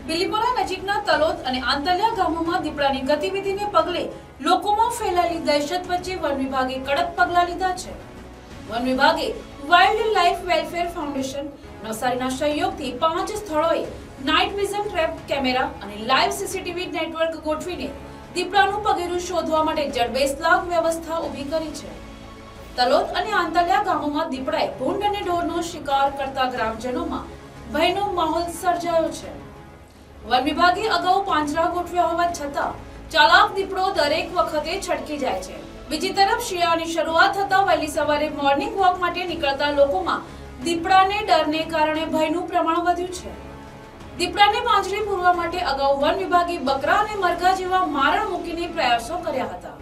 બિલીમોરા નજીકના તલોદ અને આંતલિયા ગામોમાં દીપડાની ગતિવિધિને પગલે લોકોમાં ફેલાયેલી દહેશત વચ્ચે વન વિભાગે કડક પગલાં લીધા છે। વન વિભાગે વાઇલ્ડ લાઇફ વેલફેર ફાઉન્ડેશન નવસારીના સહયોગથી 5 સ્થળોએ નાઇટ વિઝન ટ્રેપ કેમેરા અને લાઇવ સીસીટીવી નેટવર્ક ગોઠવીને દીપડાનું પગેરું શોધવા માટે જડબેસલાક વ્યવસ્થા ઊભી કરી છે। તલોદ અને આંતલિયા ગામોમાં દીપડાએ ભૂંડ અને ઢોરનો શિકાર કરતા ગ્રામજનોમાં ભયનો માહોલ સર્જાયો છે। વન વિભાગે અગાઉ પાંજરા ગોઠવ્યા હોવા છતાં ચાલાક દીપડો દરેક વખતે છટકી જાય છે। બીજી તરફ શિયાળાની શરૂઆત થતા વહેલી સવારે મોર્નિંગ વોક માટે નીકળતા લોકોમાં દીપડાને ડરને કારણે ભયનું પ્રમાણ વધ્યું છે। દીપડાને પાંજરે પૂરવા માટે અગાઉ વન વિભાગે બકરા અને મરઘા જેવા મારણ મૂકીને પ્રયાસો કર્યા હતા,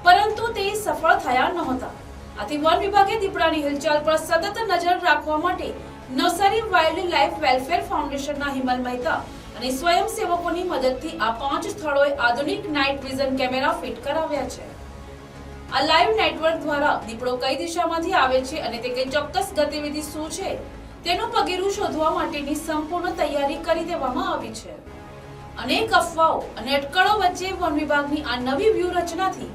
પરંતુ તે સફળ થયા નહોતા। આથી વન વિભાગે દીપડાની હિલચાલ પર સતત નજર રાખવા માટે નવસારી વાઇલ્ડ લાઇફ વેલફેર ફાઉન્ડેશનના હિમલ મહેતા અને સ્વયંસેવકોની મદદથી આ 5 સ્થળોએ આધુનિક નાઇટ વિઝન કેમેરા ફિટ કરાવ્યા છે। આ લાઇવ નેટવર્ક દ્વારા દીપડો કઈ દિશામાંથી આવે છે અને તે કઈ ચોક્કસ ગતિવિધિ શું છે તેનું પગેરું શોધવા માટેની સંપૂર્ણ તૈયારી કરી દેવામાં આવી છે। અનેક અફવાઓ અને અટકળો વચ્ચે વન વિભાગની આ નવી વ્યૂહરચનાથી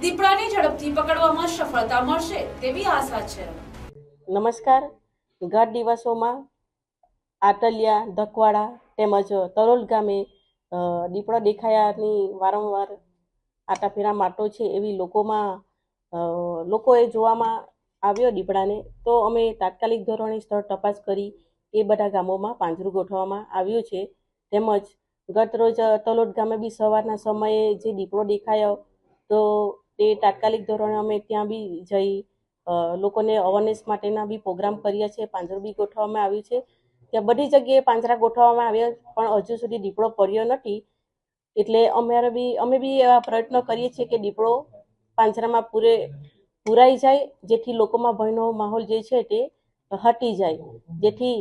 દીપડાને ઝડપથી પકડવામાં સફળતા મળશે તેવી આશા છે। નમસ્કાર। ગત દિવસોમાં આટલિયા, ધકવાડા તેમજ તરોલ ગામે દીપડો દેખાયાની વારંવાર આટાફેરા માટો છે એવી લોકોએ જોવામાં આવ્યો દીપડાને, તો અમે તાત્કાલિક ધોરણે સ્થળ તપાસ કરી એ બધા ગામોમાં પાંજરું ગોઠવવામાં આવ્યું છે। તેમજ ગત રોજ તલોદ ગામે બી સવારના સમયે જે દીપડો દેખાયો તો તે તાત્કાલિક ધોરણે અમે ત્યાં બી જઈ લોકોને અવેરનેસ માટેના બી પ્રોગ્રામ કર્યા છે। પાંજરું બી ગોઠવવામાં આવ્યું છે। ત્યાં બધી જગ્યાએ પાંજરા ગોઠવવામાં આવ્યા, પણ હજુ સુધી દીપડો પડ્યો નથી। એટલે અમે બી એવા પ્રયત્નો કરીએ છીએ કે દીપડો પાંજરામાં પૂરાઈ જાય, જેથી લોકોમાં ભયનો માહોલ જે છે તે હટી જાય। જેથી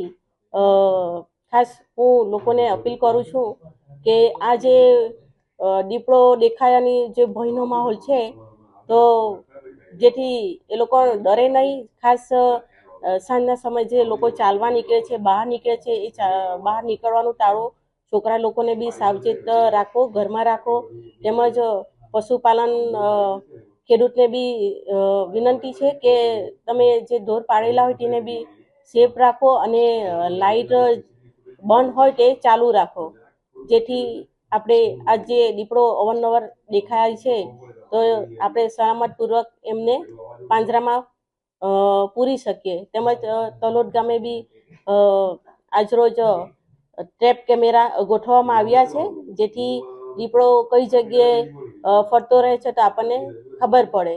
ખાસ હું લોકોને અપીલ કરું છું કે આ જે દીપડો દેખાયાની જે ભયનો માહોલ છે, તો જેથી એ લોકો ડરે નહીં। ખાસ સાંજના સમયે જે લોકો ચાલવા નીકળે છે, બહાર નીકળે છે, એ બહાર નીકળવાનું ટાળો। છોકરા લોકોને બી સાવચેત રાખો, ઘરમાં રાખો। તેમજ પશુપાલન ખેડૂતને બી વિનંતી છે કે તમે જે ઢોર પાળેલા હોય તેને બી સેફ રાખો અને લાઇટ બંધ હોય તે ચાલુ રાખો, જેથી આપણે આ જે દીપડો અવારનવાર દેખાય છે તો આપણે સલામતપૂર્વક એમને પાંજરામાં પૂરી શકીએ। તેમજ તલોદ ગામે બી આજરોજ ટ્રેપ કેમેરા ગોઠવવામાં આવ્યા છે, જેથી દીપડો કઈ જગ્યાએ ફરતો રહે છે તો આપણને ખબર પડે।